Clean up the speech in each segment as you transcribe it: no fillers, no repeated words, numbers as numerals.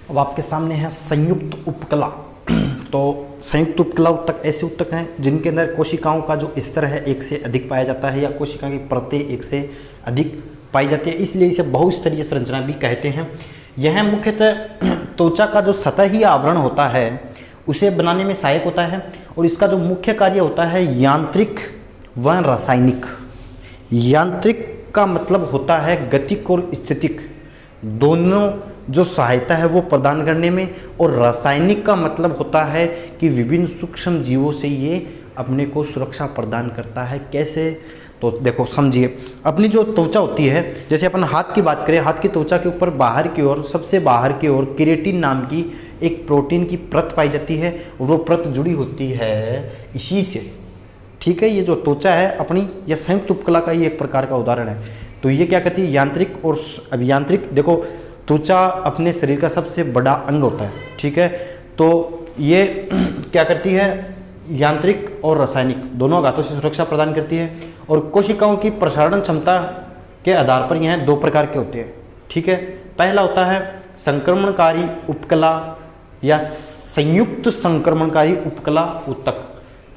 अब आपके सामने है संयुक्त उपकला। तो संयुक्त उपकला ऊतक ऐसे ऊतक हैं जिनके अंदर कोशिकाओं का जो स्तर है एक से अधिक पाया जाता है या कोशिका की परतें एक से अधिक पाई जाती है, इसलिए इसे बहुस्तरीय संरचना भी कहते हैं। यह मुख्यतः त्वचा का जो सतही आवरण होता है उसे बनाने में सहायक होता है और इसका जो मुख्य कार्य होता है यांत्रिक व रासायनिक। यांत्रिक का मतलब होता है गतिक और स्थितिक दोनों जो सहायता है वो प्रदान करने में, और रासायनिक का मतलब होता है कि विभिन्न सूक्ष्म जीवों से ये अपने को सुरक्षा प्रदान करता है। कैसे? तो देखो समझिए, अपनी जो त्वचा होती है, जैसे अपन हाथ की बात करें, हाथ की त्वचा के ऊपर बाहर की ओर, सबसे बाहर की ओर केराटिन नाम की एक प्रोटीन की परत पाई जाती है, वो परत जुड़ी होती है इसी से। ठीक है, ये जो त्वचा है अपनी, यह संयुक्त उपकला का ही एक प्रकार का उदाहरण है। तो ये क्या करती है, यांत्रिक और अभियांत्रिक। देखो त्वचा अपने शरीर का सबसे बड़ा अंग होता है, ठीक है, तो ये क्या करती है, यांत्रिक और रासायनिक दोनों घातों से सुरक्षा प्रदान करती है। और कोशिकाओं की प्रसारण क्षमता के आधार पर यह दो प्रकार के होते हैं। ठीक है, पहला होता है संक्रमणकारी उपकला या संयुक्त संक्रमणकारी उपकला ऊतक।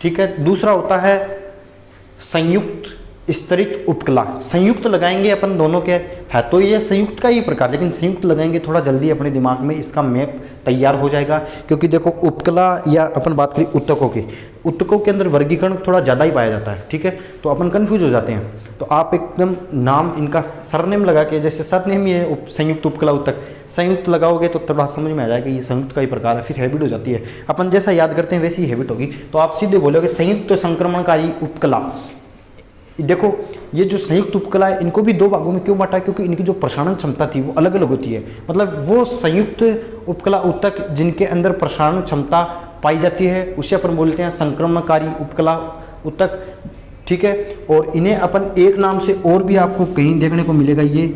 ठीक है, दूसरा होता है संयुक्त स्तरित उपकला। संयुक्त लगाएंगे अपन दोनों के है तो ये संयुक्त का ही प्रकार, लेकिन संयुक्त लगाएंगे थोड़ा जल्दी अपने दिमाग में इसका मैप तैयार हो जाएगा। क्योंकि देखो उपकला या अपन बात करें ऊतकों की, ऊतकों के अंदर वर्गीकरण थोड़ा ज़्यादा ही पाया जाता है। ठीक है, तो अपन कंफ्यूज हो जाते हैं। तो आप एकदम नाम इनका सरनेम लगा के, जैसे सरनेम ही है संयुक्त उपकला ऊतक, संयुक्त लगाओगे तो थोड़ा समझ में आ जाएगा ये संयुक्त का ही प्रकार है। फिर हैबिट हो जाती है, अपन जैसा याद करते हैं वैसी हैबिट होगी। तो आप सीधे बोलोगे संयुक्त संक्रमणकारी उपकला। देखो ये जो संयुक्त उपकला है इनको भी दो भागों में क्यों बांटा, क्योंकि इनकी जो प्रसारण क्षमता थी वो अलग अलग होती है। मतलब वो संयुक्त उपकला ऊतक जिनके अंदर प्रसारण क्षमता पाई जाती है उसे अपन बोलते हैं संक्रमणकारी उपकला ऊतक। ठीक है, और इन्हें अपन एक नाम से और भी आपको कहीं देखने को मिलेगा, ये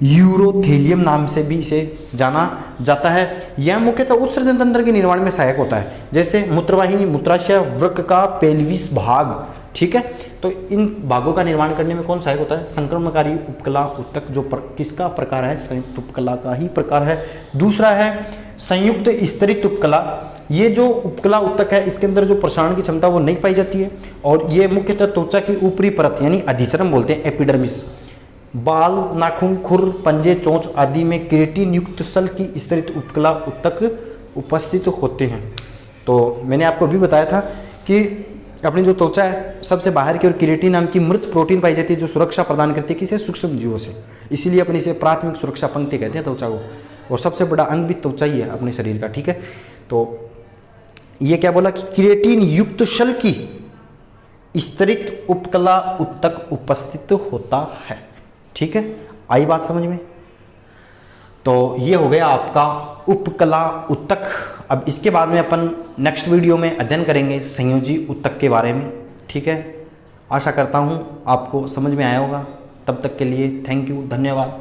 यूरोथेलियम नाम से भी इसे जाना जाता है। यह मुख्यतः उत्सर्जन तंत्र के निर्माण में सहायक होता है, जैसे मूत्रवाहिनी, मूत्राशय, वृक्क का पेल्विस भाग। ठीक है, तो इन भागों का निर्माण करने में कौन सहायक होता है, संक्रमणकारी उपकला ऊतक। जो किसका प्रकार है, संयुक्त उपकला का ही प्रकार है। दूसरा है संयुक्त स्तरित उपकला। ये जो उपकला ऊतक है इसके अंदर जो प्रसारण की क्षमता वो नहीं पाई जाती है, और ये मुख्यतः त्वचा की ऊपरी परत यानी अधिचर्म बोलते हैं, एपिडर्मिस, बाल, नाखून, खुर, पंजे, चोंच आदि में केराटिन युक्त सल की स्तरित उपकला ऊतक उपस्थित होते हैं। तो मैंने आपको अभी बताया था कि अपनी जो त्वचा है सबसे बाहर की ओर केराटिन नाम की मृत प्रोटीन पाई जाती है जो सुरक्षा प्रदान करती है किसे, सूक्ष्म जीवों से। इसीलिए अपनी इसे प्राथमिक सुरक्षा पंक्ति कहते हैं त्वचा को, और सबसे बड़ा अंग भी त्वचा ही है अपने शरीर का। ठीक है, तो ये क्या बोला कि केराटिन युक्त शल की स्तरित उपकला ऊतक उपस्थित होता है। ठीक है, आई बात समझ में? तो ये हो गया आपका उपकला ऊतक। अब इसके बाद में अपन नेक्स्ट वीडियो में अध्ययन करेंगे संयोजी ऊतक के बारे में। ठीक है, आशा करता हूँ आपको समझ में आया होगा। तब तक के लिए थैंक यू, धन्यवाद।